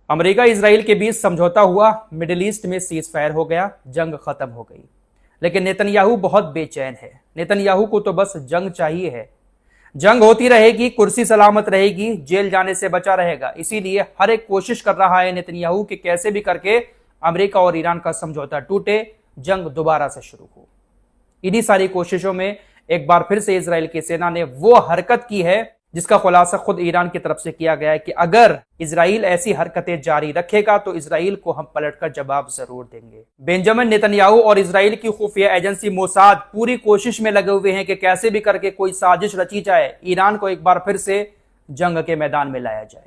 America Israel के बीच समझौता हुआ, मिडिल ईस्ट में सीज फायर हो गया, जंग खत्म हो गई। लेकिन नेतन्याहू बहुत बेचैन है। नेतन्याहू को तो बस जंग चाहिए है। जंग होती रहेगी, कुर्सी सलामत रहेगी, जेल जाने से बचा रहेगा। इसीलिए हर एक कोशिश कर रहा है नेतन्याहू कि कैसे भी करके अमेरिका और ईरान का समझौता टूटे, जंग दोबारा से शुरू हो। इन्हीं सारी कोशिशों में एक बार फिर से इजराइल की सेना ने वो हरकत की है जिसका खुलासा खुद ईरान की तरफ से किया गया है कि अगर इजराइल ऐसी हरकतें जारी रखेगा तो इजराइल को हम पलटकर जवाब जरूर देंगे। बेंजामिन नेतन्याहू और इजराइल की खुफिया एजेंसी मोसाद पूरी कोशिश में लगे हुए हैं कि कैसे भी करके कोई साजिश रची जाए, ईरान को एक बार फिर से जंग के मैदान में लाया जाए।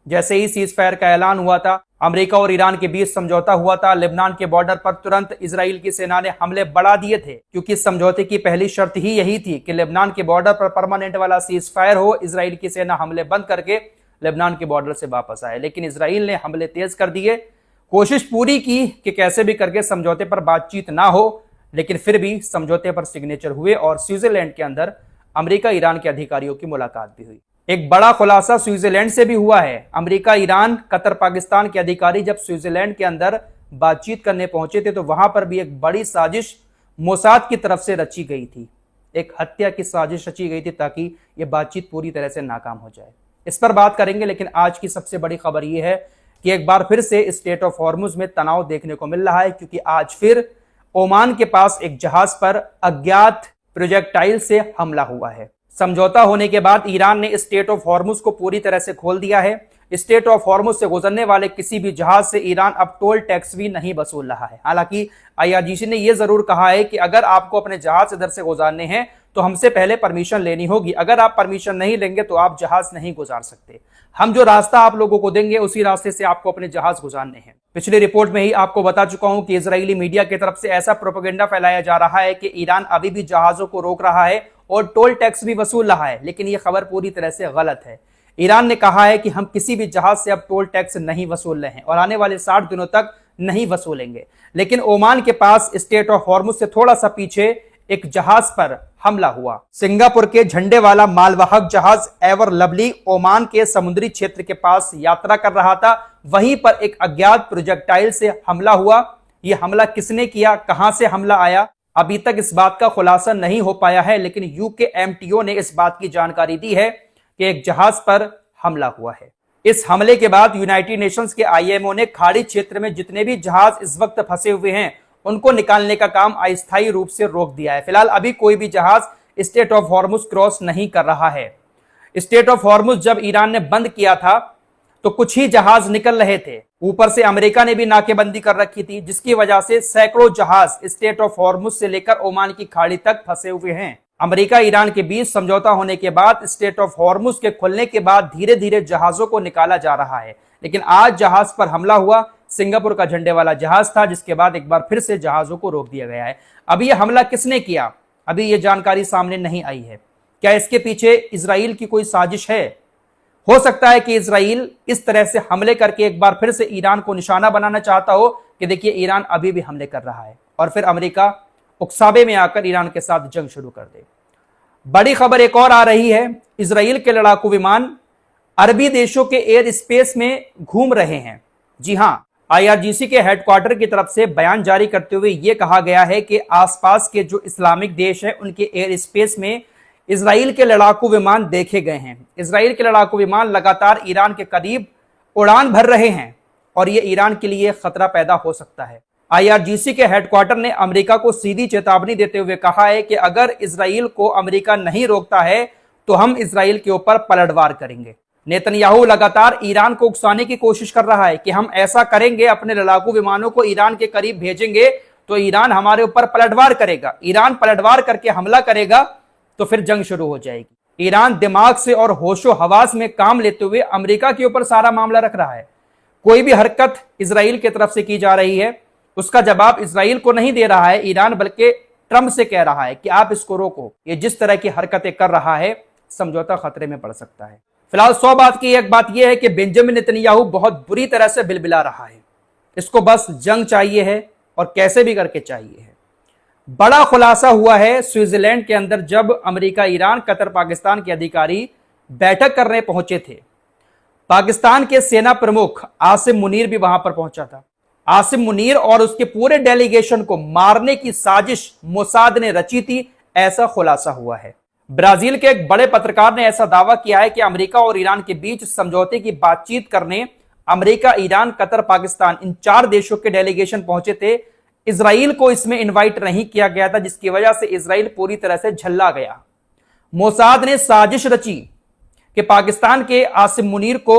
जैसे ही सीज फायर का ऐलान हुआ था, अमेरिका और ईरान के बीच समझौता हुआ था, लेबनान के बॉर्डर पर तुरंत इजराइल की सेना ने हमले बढ़ा दिए थे, क्योंकि इस समझौते की पहली शर्त ही यही थी कि लेबनान के बॉर्डर पर परमानेंट वाला सीज फायर हो, इजराइल की सेना हमले बंद करके लेबनान के बॉर्डर से वापस आए। लेकिन इजराइल ने हमले तेज कर दिए, कोशिश पूरी की कि कैसे भी करके समझौते पर बातचीत ना हो, लेकिन फिर भी समझौते पर सिग्नेचर हुए और स्विट्जरलैंड के अंदर अमेरिका ईरान के अधिकारियों की मुलाकात भी हुई। एक बड़ा खुलासा स्विट्जरलैंड से भी हुआ है। अमेरिका, ईरान, कतर, पाकिस्तान के अधिकारी जब स्विट्जरलैंड के अंदर बातचीत करने पहुंचे थे तो वहां पर भी एक बड़ी साजिश मोसाद की तरफ से रची गई थी। एक हत्या की साजिश रची गई थी ताकि यह बातचीत पूरी तरह से नाकाम हो जाए। इस पर बात करेंगे, लेकिन आज की सबसे बड़ी खबर यह है कि एक बार फिर से स्टेट ऑफ हॉर्मुज में तनाव देखने को मिल रहा है, क्योंकि आज फिर ओमान के पास एक जहाज पर अज्ञात प्रोजेक्टाइल से हमला हुआ है। समझौता होने के बाद ईरान ने स्टेट ऑफ हॉर्मुज को पूरी तरह से खोल दिया है। स्टेट ऑफ हॉर्मुज से गुजरने वाले किसी भी जहाज से ईरान अब टोल टैक्स भी नहीं वसूल रहा है। हालांकि आईआरजीसी ने यह जरूर कहा है कि अगर आपको अपने जहाज इधर से गुजारने हैं तो हमसे पहले परमिशन लेनी होगी। अगर आप परमिशन नहीं लेंगे तो आप जहाज नहीं गुजार सकते। हम जो रास्ता आप लोगों को देंगे उसी रास्ते से आपको अपने जहाज गुजारने हैं। पिछली रिपोर्ट में ही आपको बता चुका हूं कि इजरायली मीडिया की तरफ से ऐसा प्रोपेगेंडा फैलाया जा रहा है कि ईरान अभी भी जहाजों को रोक रहा है और टोल टैक्स भी वसूल रहा है, लेकिन यह खबर पूरी तरह से गलत है। ईरान ने कहा है कि हम किसी भी जहाज से अब टोल टैक्स नहीं वसूल रहे हैं और आने वाले 60 दिनों तक नहीं वसूलेंगे। लेकिन ओमान के पास स्टेट ऑफ हॉर्मुज से थोड़ा सा पीछे एक जहाज पर हमला हुआ। सिंगापुर के झंडे वाला मालवाहक जहाज एवर लवली ओमान के समुद्री क्षेत्र के पास यात्रा कर रहा था। वहीं पर एक अज्ञात प्रोजेक्टाइल से हमला हुआ। यह हमला किसने किया, कहां से हमला आया, अभी तक इस बात का खुलासा नहीं हो पाया है। लेकिन यूके एमटीओ ने इस बात की जानकारी दी है कि एक जहाज पर हमला हुआ है। इस हमले के बाद यूनाइटेड नेशंस के आईएमओ ने खाड़ी क्षेत्र में जितने भी जहाज इस वक्त फंसे हुए हैं उनको निकालने का काम अस्थायी रूप से रोक दिया है। फिलहाल अभी कोई भी जहाज स्टेट ऑफ हॉर्मुज क्रॉस नहीं कर रहा है। स्टेट ऑफ हॉर्मुज जब ईरान ने बंद किया था तो कुछ ही जहाज निकल रहे थे। ऊपर से अमेरिका ने भी नाकेबंदी कर रखी थी, जिसकी वजह से सैकड़ों जहाज स्टेट ऑफ हॉर्मुज से लेकर ओमान की खाड़ी तक फंसे हुए हैं। अमेरिका ईरान के बीच समझौता होने के बाद स्टेट ऑफ हॉर्मुज के खुलने के बाद धीरे धीरे जहाजों को निकाला जा रहा है। लेकिन आज जहाज पर हमला हुआ, सिंगापुर का झंडे वाला जहाज था, जिसके बाद एक बार फिर से जहाजों को रोक दिया गया है। अभी यह हमला किसने किया, अभी यह जानकारी सामने नहीं आई है। क्या इसके पीछे इजराइल की कोई साजिश है? हो सकता है कि इजराइल इस तरह से हमले करके एक बार फिर से ईरान को निशाना बनाना चाहता हो कि देखिए ईरान अभी भी हमले कर रहा है और फिर अमेरिका उकसावे में आकर ईरान के साथ जंग शुरू कर दे। बड़ी खबर एक और आ रही है। इजराइल के लड़ाकू विमान अरबी देशों के एयर स्पेस में घूम रहे हैं। जी हां, आईआरजीसी के हेडक्वार्टर की तरफ से बयान जारी करते हुए यह कहा गया है कि आसपास के जो इस्लामिक देश हैं उनके एयर स्पेस में इजराइल के लड़ाकू विमान देखे गए हैं। इजराइल के लड़ाकू विमान लगातार ईरान के करीब उड़ान भर रहे हैं और यह ईरान के लिए खतरा पैदा हो सकता है। आईआरजीसी के हेडक्वार्टर ने अमेरिका को सीधी चेतावनी देते हुए कहा है कि अगर इजराइल को अमेरिका नहीं रोकता है तो हम इजराइल के ऊपर पलटवार करेंगे। नेतन्याहू लगातार ईरान को उकसाने की कोशिश कर रहा है कि हम ऐसा करेंगे, अपने लड़ाकू विमानों को ईरान के करीब भेजेंगे तो ईरान हमारे ऊपर पलटवार करेगा। ईरान पलटवार करके हमला करेगा तो फिर जंग शुरू हो जाएगी। ईरान दिमाग से और होशो हवास में काम लेते हुए अमेरिका के ऊपर सारा मामला रख रहा है। कोई भी हरकत इजराइल की तरफ से की जा रही है उसका जवाब इजराइल को नहीं दे रहा है ईरान, बल्कि ट्रंप से कह रहा है कि आप इसको रोको। ये जिस तरह की हरकतें कर रहा है समझौता खतरे में पड़ सकता है। फिलहाल 100 बात की एक बात यह है कि बेंजामिन नेतन्याहू बहुत बुरी तरह से बिलबिला रहा है। इसको बस जंग चाहिए है और कैसे भी करके चाहिए है। बड़ा खुलासा हुआ है स्विट्जरलैंड के अंदर जब अमेरिका, ईरान, कतर, पाकिस्तान के अधिकारी बैठक करने पहुंचे थे। पाकिस्तान के सेना प्रमुख आसिम मुनीर भी वहां पर पहुंचा था। आसिम मुनीर और उसके पूरे डेलीगेशन को मारने की साजिश मोसाद ने रची थी, ऐसा खुलासा हुआ है। ब्राजील के एक बड़े पत्रकार ने ऐसा दावा किया है कि अमेरिका और ईरान के बीच समझौते की बातचीत करने अमेरिका, ईरान, कतर, पाकिस्तान इन 4 देशों के डेलीगेशन पहुंचे थे। इजराइल को इसमें इनवाइट नहीं किया गया था, जिसकी वजह से इजराइल पूरी तरह से झल्ला गया। मोसाद ने साजिश रची कि पाकिस्तान के आसिम मुनीर को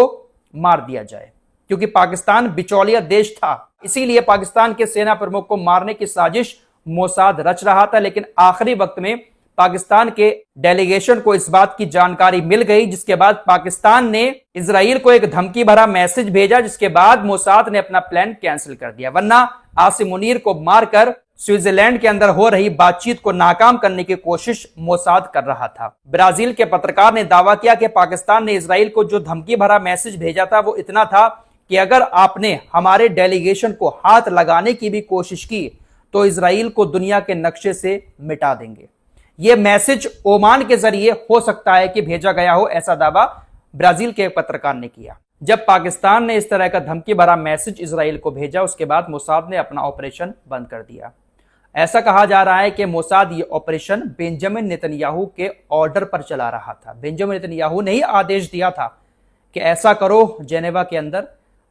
मार दिया जाए, क्योंकि पाकिस्तान बिचौलिया देश था, इसीलिए पाकिस्तान के सेना प्रमुख को मारने की साजिश मोसाद रच रहा था। लेकिन आखिरी वक्त में पाकिस्तान के डेलीगेशन को इस बात की जानकारी मिल गई, जिसके बाद पाकिस्तान ने इजराइल को एक धमकी भरा मैसेज भेजा, जिसके बाद मोसाद ने अपना प्लान कैंसिल कर दिया। वरना आसिम मुनीर को मारकर स्विट्जरलैंड के अंदर हो रही बातचीत को नाकाम करने की कोशिश मोसाद कर रहा था। ब्राजील के पत्रकार ने दावा किया कि पाकिस्तान ने इजराइल को जो धमकी भरा मैसेज भेजा था वो इतना था कि अगर आपने हमारे डेलीगेशन को हाथ लगाने की भी कोशिश की तो इजराइल को दुनिया के नक्शे से मिटा देंगे। यह मैसेज ओमान के जरिए हो सकता है कि भेजा गया हो, ऐसा दावा ब्राजील के एक पत्रकार ने किया। जब पाकिस्तान ने इस तरह का धमकी भरा मैसेज इजराइल को भेजा, उसके बाद मोसाद ने अपना ऑपरेशन बंद कर दिया। ऐसा कहा जा रहा है कि मोसाद ये ऑपरेशन बेंजामिन नेतन्याहू के ऑर्डर पर चला रहा था। बेंजामिन नेतन्याहू ने ही आदेश दिया था कि ऐसा करो जेनेवा के अंदर,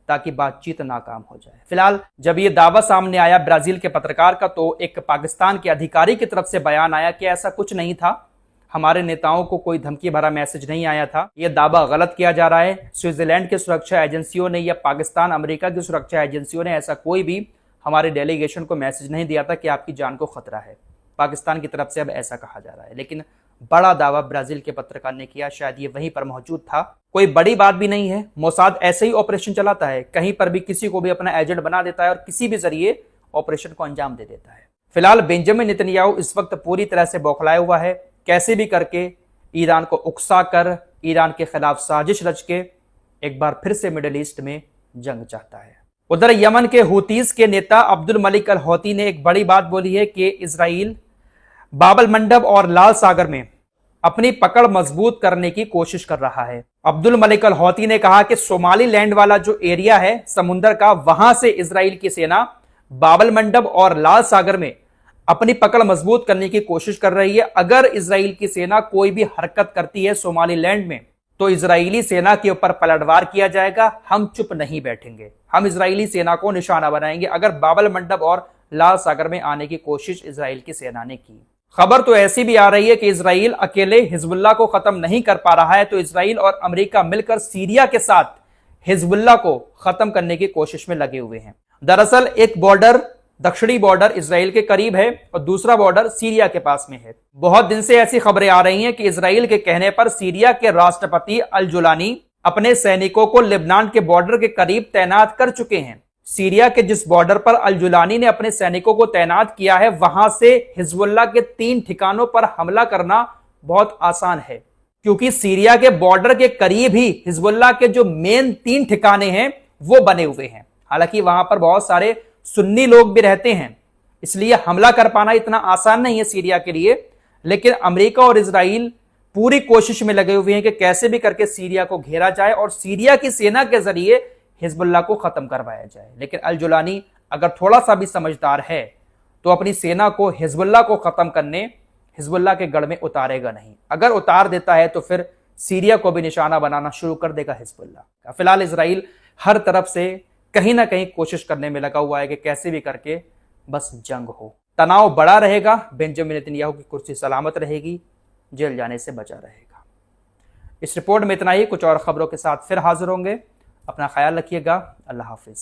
ताकि बातचीत नाकाम हो जाए। फिलहाल जब ये दावा सामने आया ब्राजील के पत्रकार का, तो एक पाकिस्तान के अधिकारी की तरफ से बयान आया कि ऐसा कुछ नहीं था, हमारे नेताओं को कोई धमकी भरा मैसेज नहीं आया था, यह दावा गलत किया जा रहा है। स्विट्जरलैंड की सुरक्षा एजेंसियों ने या पाकिस्तान अमेरिका की सुरक्षा एजेंसियों ने ऐसा कोई भी हमारे डेलीगेशन को मैसेज नहीं दिया था कि आपकी जान को खतरा है। पाकिस्तान की तरफ से अब ऐसा कहा जा रहा है, लेकिन बड़ा दावा ब्राजील के पत्रकार ने किया, शायद ये वहीं पर मौजूद था। कोई बड़ी बात भी नहीं है, मोसाद ऐसे ही ऑपरेशन चलाता है, कहीं पर भी किसी को भी अपना एजेंट बना देता है और किसी भी जरिए ऑपरेशन को अंजाम दे देता है। फिलहाल बेंजामिन नेतन्याहू इस वक्त पूरी तरह से बौखलाया हुआ है, कैसे भी करके ईरान को उकसा कर ईरान के खिलाफ साजिश रच के एक बार फिर से मिडिल ईस्ट में जंग चाहता है। उधर यमन के हुतीस के नेता अब्दुल मलिक अल हौती ने एक बड़ी बात बोली है कि इजराइल बाबल मंडब और लाल सागर में अपनी पकड़ मजबूत करने की कोशिश कर रहा है। अब्दुल मलिक अल हौती ने कहा कि सोमाली लैंड वाला जो एरिया है समुंदर का, वहां से इजराइल की सेना बाबल मंडब और लाल सागर में अपनी पकड़ मजबूत करने की कोशिश कर रही है। अगर इजराइल की सेना कोई भी हरकत करती है सोमाली लैंड में, तो इजरायली सेना के ऊपर पलटवार किया जाएगा। हम चुप नहीं बैठेंगे, हम इजरायली सेना को निशाना बनाएंगे अगर बाबल मंडब और लाल सागर में आने की कोशिश इजराइल की सेना ने की। खबर तो ऐसी भी आ रही है कि इजराइल अकेले हिजबुल्लाह को खत्म नहीं कर पा रहा है, तो इजराइल और अमेरिका मिलकर सीरिया के साथ हिजबुल्लाह को खत्म करने की कोशिश में लगे हुए हैं। दरअसल एक बॉर्डर, दक्षिणी बॉर्डर इजराइल के करीब है और दूसरा बॉर्डर सीरिया के पास में है। बहुत दिन से ऐसी खबरें आ रही हैं कि इजराइल के कहने पर सीरिया के राष्ट्रपति अल जुलानी अपने सैनिकों को लेबनान के बॉर्डर के करीब तैनात कर चुके हैं। सीरिया के जिस बॉर्डर पर अल जुलानी ने अपने सैनिकों को तैनात किया है, वहां से हिजबुल्लाह के 3 ठिकानों पर हमला करना बहुत आसान है, क्योंकि सीरिया के बॉर्डर के करीब ही हिजबुल्लाह के जो मेन 3 ठिकाने हैं वो बने हुए हैं। हालांकि वहां पर बहुत सारे सुन्नी लोग भी रहते हैं, इसलिए हमला कर पाना इतना आसान नहीं है सीरिया के लिए। लेकिन अमेरिका और इजराइल पूरी कोशिश में लगे हुए हैं कि कैसे भी करके सीरिया को घेरा जाए और सीरिया की सेना के जरिए हिजबुल्लाह को खत्म करवाया जाए। लेकिन अल जुलानी अगर थोड़ा सा भी समझदार है तो अपनी सेना को हिजबुल्लाह को खत्म करने हिजबुल्लाह के गढ़ में उतारेगा नहीं। अगर उतार देता है तो फिर सीरिया को भी निशाना बनाना शुरू कर देगा हिजबुल्लाह। फिलहाल इजराइल हर तरफ से कहीं ना कहीं कोशिश करने में लगा हुआ है कि कैसे भी करके बस जंग हो। तनाव बड़ा रहेगा, बेंजामिन नेतन्याहू की कुर्सी सलामत रहेगी, जेल जाने से बचा रहेगा। इस रिपोर्ट में इतना ही, कुछ और खबरों के साथ फिर हाजिर होंगे। अपना ख्याल रखिएगा। अल्लाह हाफिज।